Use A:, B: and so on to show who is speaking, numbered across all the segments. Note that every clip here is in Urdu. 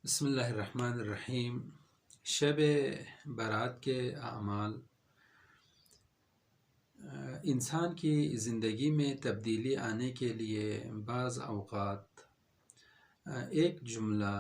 A: بسم اللہ الرحمن الرحیم۔ شب برات کے اعمال انسان کی زندگی میں تبدیلی آنے کے لیے بعض اوقات ایک جملہ،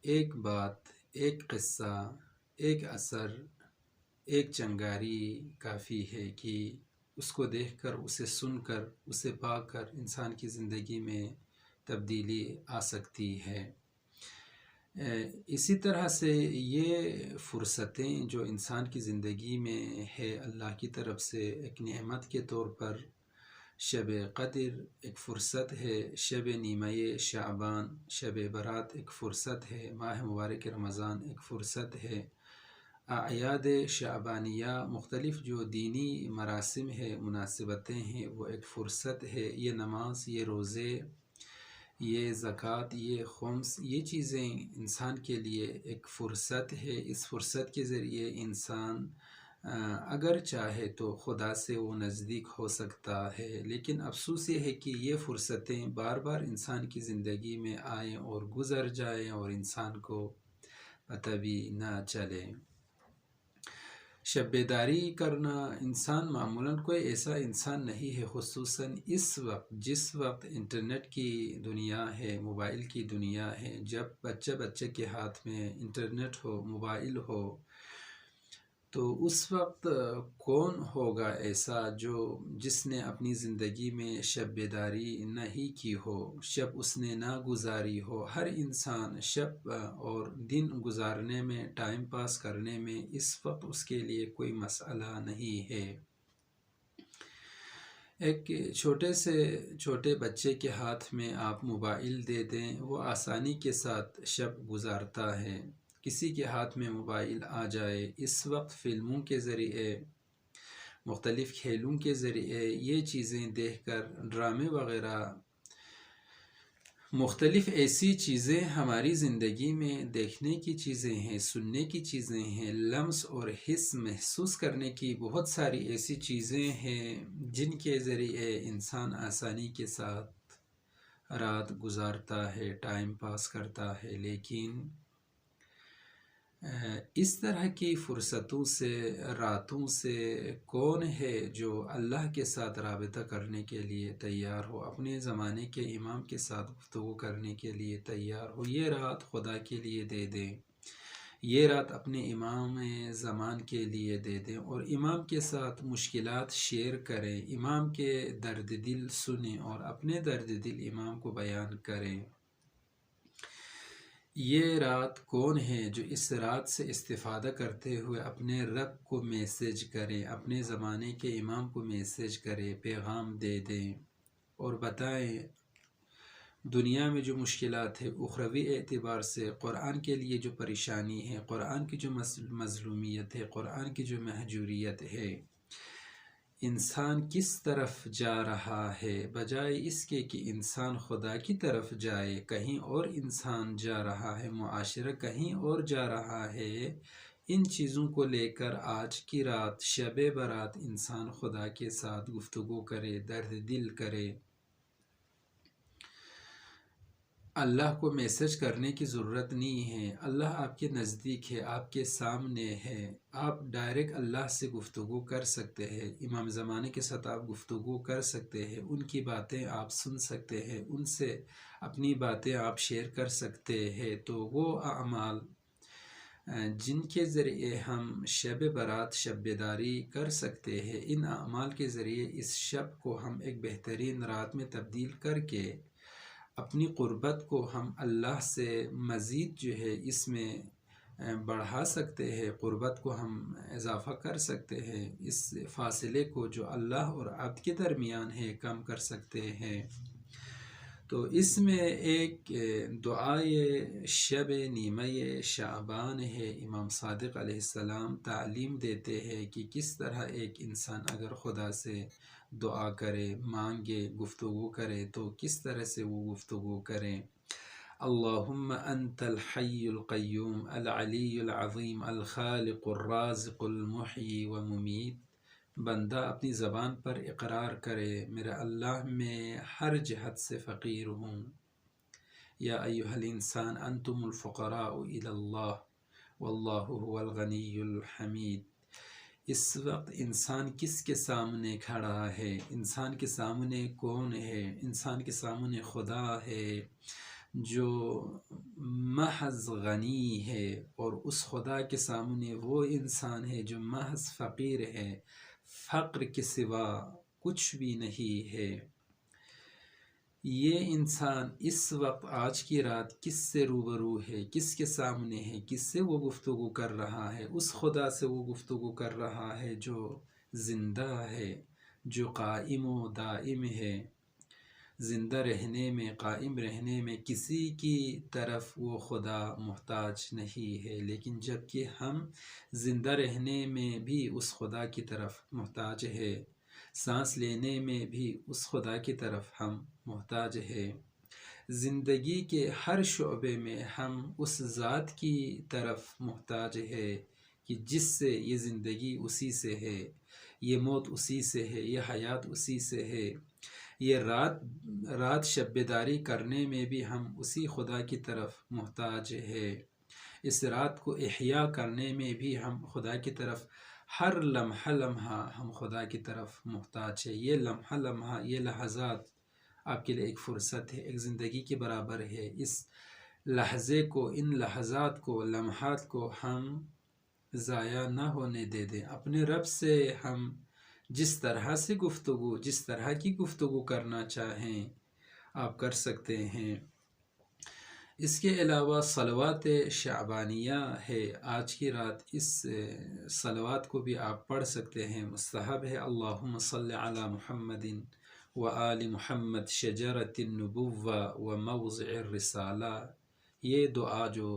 A: ایک بات، ایک قصہ، ایک اثر، ایک چنگاری کافی ہے کہ اس کو دیکھ کر، اسے سن کر، اسے پا کر انسان کی زندگی میں تبدیلی آ سکتی ہے۔ اسی طرح سے یہ فرصتیں جو انسان کی زندگی میں ہے، اللہ کی طرف سے ایک نعمت کے طور پر شب قدر ایک فرصت ہے، شب نیمہ شعبان، شب برات ایک فرصت ہے، ماہ مبارک رمضان ایک فرصت ہے، اعیاد شعبانیہ مختلف جو دینی مراسم ہے، مناسبتیں ہیں، وہ ایک فرصت ہے۔ یہ نماز، یہ روزے، یہ زکوٰۃ، یہ خمس، یہ چیزیں انسان کے لیے ایک فرصت ہے۔ اس فرصت کے ذریعے انسان اگر چاہے تو خدا سے وہ نزدیک ہو سکتا ہے، لیکن افسوس یہ ہے کہ یہ فرصتیں بار بار انسان کی زندگی میں آئیں اور گزر جائیں اور انسان کو پتہ بھی نہ چلے۔ شب بیداری کرنا انسان معمولاً کوئی ایسا انسان نہیں ہے، خصوصاً اس وقت جس وقت انٹرنیٹ کی دنیا ہے، موبائل کی دنیا ہے، جب بچے کے ہاتھ میں انٹرنیٹ ہو، موبائل ہو، تو اس وقت کون ہوگا ایسا جس نے اپنی زندگی میں شب بیداری نہیں کی ہو، شب اس نے نہ گزاری ہو۔ ہر انسان شب اور دن گزارنے میں، ٹائم پاس کرنے میں اس وقت اس کے لیے کوئی مسئلہ نہیں ہے۔ ایک چھوٹے سے چھوٹے بچے کے ہاتھ میں آپ موبائل دے دیں، وہ آسانی کے ساتھ شب گزارتا ہے۔ کسی کے ہاتھ میں موبائل آ جائے، اس وقت فلموں کے ذریعے، مختلف کھیلوں کے ذریعے یہ چیزیں دیکھ کر، ڈرامے وغیرہ، مختلف ایسی چیزیں ہماری زندگی میں دیکھنے کی چیزیں ہیں، سننے کی چیزیں ہیں، لمس اور حس محسوس کرنے کی بہت ساری ایسی چیزیں ہیں جن کے ذریعے انسان آسانی کے ساتھ رات گزارتا ہے، ٹائم پاس کرتا ہے، لیکن اس طرح کی فرصتوں سے، راتوں سے کون ہے جو اللہ کے ساتھ رابطہ کرنے کے لیے تیار ہو، اپنے زمانے کے امام کے ساتھ گفتگو کرنے کے لیے تیار ہو؟ یہ رات خدا کے لیے دے دیں، یہ رات اپنے امام زمان کے لیے دے دیں اور امام کے ساتھ مشکلات شیئر کریں، امام کے درد دل سنیں اور اپنے درد دل امام کو بیان کریں۔ یہ رات کون ہے جو اس رات سے استفادہ کرتے ہوئے اپنے رب کو میسیج کریں، اپنے زمانے کے امام کو میسیج کریں، پیغام دے دیں اور بتائیں دنیا میں جو مشکلات ہے، اخروی اعتبار سے قرآن کے لیے جو پریشانی ہے، قرآن کی جو مظلومیت ہے، قرآن کی جو مہجوریت ہے، انسان کس طرف جا رہا ہے، بجائے اس کے کہ انسان خدا کی طرف جائے، کہیں اور انسان جا رہا ہے، معاشرہ کہیں اور جا رہا ہے۔ ان چیزوں کو لے کر آج کی رات، شب برات، انسان خدا کے ساتھ گفتگو کرے، درد دل کرے۔ اللہ کو میسج کرنے کی ضرورت نہیں ہے، اللہ آپ کے نزدیک ہے، آپ کے سامنے ہے، آپ ڈائریکٹ اللہ سے گفتگو کر سکتے ہیں، امام زمانے کے ساتھ آپ گفتگو کر سکتے ہیں، ان کی باتیں آپ سن سکتے ہیں، ان سے اپنی باتیں آپ شیئر کر سکتے ہیں۔ تو وہ اعمال جن کے ذریعے ہم شب برات، شب بیداری کر سکتے ہیں، ان اعمال کے ذریعے اس شب کو ہم ایک بہترین رات میں تبدیل کر کے اپنی قربت کو ہم اللہ سے مزید جو ہے اس میں بڑھا سکتے ہیں، قربت کو ہم اضافہ کر سکتے ہیں، اس فاصلے کو جو اللہ اور عبد کے درمیان ہے کم کر سکتے ہیں۔ تو اس میں ایک دعائے شب نیمہ شعبان ہے۔ امام صادق علیہ السلام تعلیم دیتے ہیں کہ کس طرح ایک انسان اگر خدا سے دعا کرے، مانگے، گفتگو کرے تو کس طرح سے وہ گفتگو کریں۔ اللہم انت الحی القیوم العلی العظیم الخالق الرازق المحیی وممیت۔ بندہ اپنی زبان پر اقرار کرے، میرا اللہ میں ہر جہت سے فقیر ہوں، یا ایھا الانسان انتم الفقراء الی اللہ واللہ هو الغنی الحمید۔ اس وقت انسان کس کے سامنے کھڑا ہے؟ انسان کے سامنے کون ہے؟ انسان کے سامنے خدا ہے جو محض غنی ہے، اور اس خدا کے سامنے وہ انسان ہے جو محض فقیر ہے، فقر کے سوا کچھ بھی نہیں ہے۔ یہ انسان اس وقت آج کی رات کس سے روبرو ہے؟ کس کے سامنے ہے؟ کس سے وہ گفتگو کر رہا ہے؟ اس خدا سے وہ گفتگو کر رہا ہے جو زندہ ہے، جو قائم و دائم ہے۔ زندہ رہنے میں، قائم رہنے میں کسی کی طرف وہ خدا محتاج نہیں ہے، لیکن جب کہ ہم زندہ رہنے میں بھی اس خدا کی طرف محتاج ہے، سانس لینے میں بھی اس خدا کی طرف ہم محتاج ہے، زندگی کے ہر شعبے میں ہم اس ذات کی طرف محتاج ہے کہ جس سے یہ زندگی اسی سے ہے، یہ موت اسی سے ہے، یہ حیات اسی سے ہے، یہ رات شب بیداری کرنے میں بھی ہم اسی خدا کی طرف محتاج ہے، اس رات کو احیا کرنے میں بھی ہم خدا کی طرف، ہر لمحہ لمحہ ہم خدا کی طرف محتاج ہے۔ یہ لمحہ لمحہ، یہ لحظات آپ کے لیے ایک فرصت ہے، ایک زندگی کے برابر ہے۔ اس لحظے کو، ان لحظات کو، لمحات کو ہم ضائع نہ ہونے دے دیں۔ اپنے رب سے ہم جس طرح سے گفتگو، جس طرح کی گفتگو کرنا چاہیں آپ کر سکتے ہیں۔ اس کے علاوہ صلوات شعبانیہ ہے، آج کی رات اس صلوات کو بھی آپ پڑھ سکتے ہیں، مستحب ہے۔ اللہم صل علی محمد وآل محمد شجرۃ النبوۃ وموضع الرسالہ۔ یہ دعا جو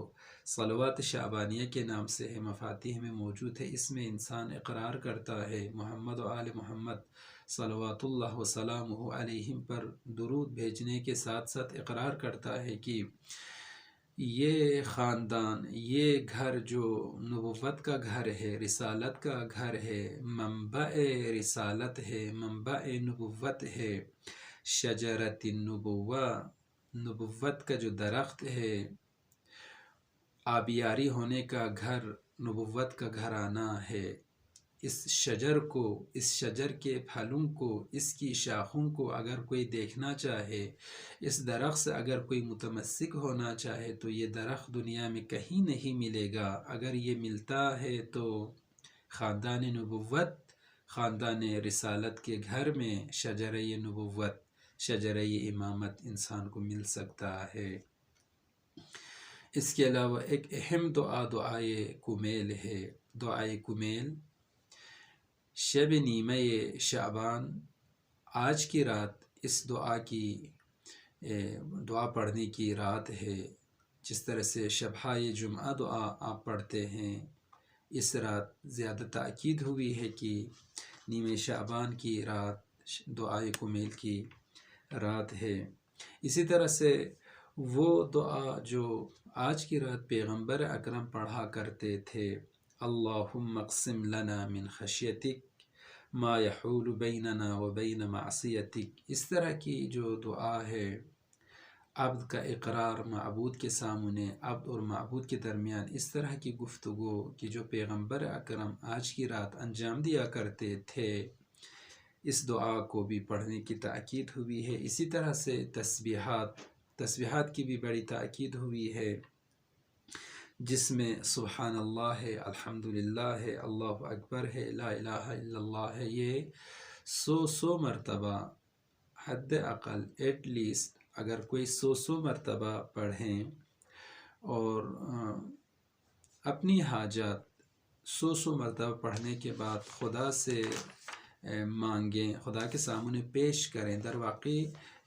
A: صلوات شعبانیہ کے نام سے ہے، مفاتیح میں موجود ہے، اس میں انسان اقرار کرتا ہے محمد و آل محمد صلوات اللہ وسلامہ علیہم پر درود بھیجنے کے ساتھ ساتھ اقرار کرتا ہے کہ یہ خاندان، یہ گھر جو نبوت کا گھر ہے، رسالت کا گھر ہے، منبع رسالت ہے، منبع نبوت ہے، شجرۃ النبوہ، نبوت کا جو درخت ہے، آبیاری ہونے کا گھر، نبوت کا گھرانہ ہے۔ اس شجر کو، اس شجر کے پھلوں کو، اس کی شاخوں کو اگر کوئی دیکھنا چاہے، اس درخت سے اگر کوئی متمسک ہونا چاہے تو یہ درخت دنیا میں کہیں نہیں ملے گا۔ اگر یہ ملتا ہے تو خاندان نبوت، خاندان رسالت کے گھر میں شجرہ نبوت، شجرہ امامت انسان کو مل سکتا ہے۔ اس کے علاوہ ایک اہم دعا، دعائے کمیل ہے۔ دعائے کمیل شب نیمہ شعبان، آج کی رات اس دعا پڑھنے کی رات ہے۔ جس طرح سے شبہائے جمعہ دعا آپ پڑھتے ہیں، اس رات زیادہ تاکید ہوئی ہے کہ نیمہ شعبان کی رات دعائے کمیل کی رات ہے۔ اسی طرح سے وہ دعا جو آج کی رات پیغمبر اکرم پڑھا کرتے تھے، اللہم اقسم لنا من خشیتک ما یحول بیننا وبین معصیتک، اس طرح کی جو دعا ہے، عبد کا اقرار معبود کے سامنے، عبد اور معبود کے درمیان اس طرح کی گفتگو کہ جو پیغمبر اکرم آج کی رات انجام دیا کرتے تھے، اس دعا کو بھی پڑھنے کی تاکید ہوئی ہے۔ اسی طرح سے تسبیحات کی بھی بڑی تاکید ہوئی ہے، جس میں سبحان اللہ ہے، الحمدللہ ہے، اللہ اکبر ہے، لا الہ الا اللہ ہے۔ یہ 100 مرتبہ حد اقل، ایٹ لیسٹ اگر کوئی 100 مرتبہ پڑھیں اور اپنی حاجات 100 مرتبہ پڑھنے کے بعد خدا سے مانگیں، خدا کے سامنے پیش کریں، در واقع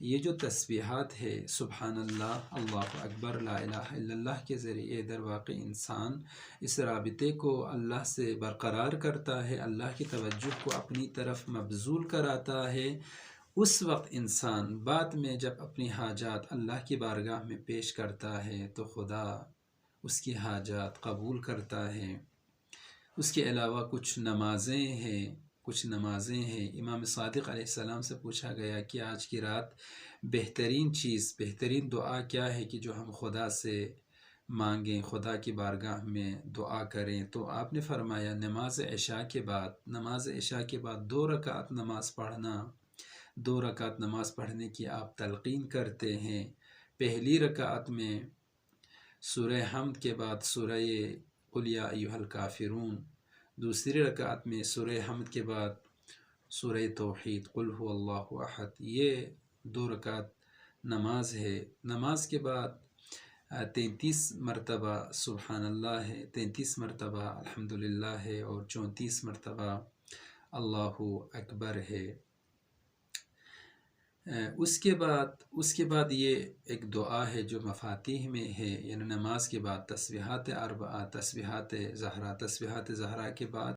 A: یہ جو تسبیحات ہے، سبحان اللہ، اللہ اکبر، لا الہ الا اللہ کے ذریعے در واقع انسان اس رابطے کو اللہ سے برقرار کرتا ہے، اللہ کی توجہ کو اپنی طرف مبذول کراتا ہے۔ اس وقت انسان بعد میں جب اپنی حاجات اللہ کی بارگاہ میں پیش کرتا ہے تو خدا اس کی حاجات قبول کرتا ہے۔ اس کے علاوہ کچھ نمازیں ہیں کچھ نمازیں ہیں۔ امام صادق علیہ السلام سے پوچھا گیا کہ آج کی رات بہترین چیز، بہترین دعا کیا ہے کہ جو ہم خدا سے مانگیں، خدا کی بارگاہ میں دعا کریں؟ تو آپ نے فرمایا نماز عشاء کے بعد، نماز عشاء کے بعد 2 رکعت نماز پڑھنا، 2 رکعت نماز پڑھنے کی آپ تلقین کرتے ہیں۔ پہلی رکعت میں سورہ حمد کے بعد سورہ قل یا ایھا الکافرون، دوسری رکعت میں سورہ حمد کے بعد سورہ توحید قل ھو اللہ احد۔ یہ 2 رکعت نماز ہے۔ نماز کے بعد 33 مرتبہ سبحان اللہ ہے، 33 مرتبہ الحمدللہ ہے، اور 34 مرتبہ اللہ اکبر ہے۔ اس کے بعد یہ ایک دعا ہے جو مفاتیح میں ہے، یعنی نماز کے بعد تسبیحات 4، تسبیحات زہرا کے بعد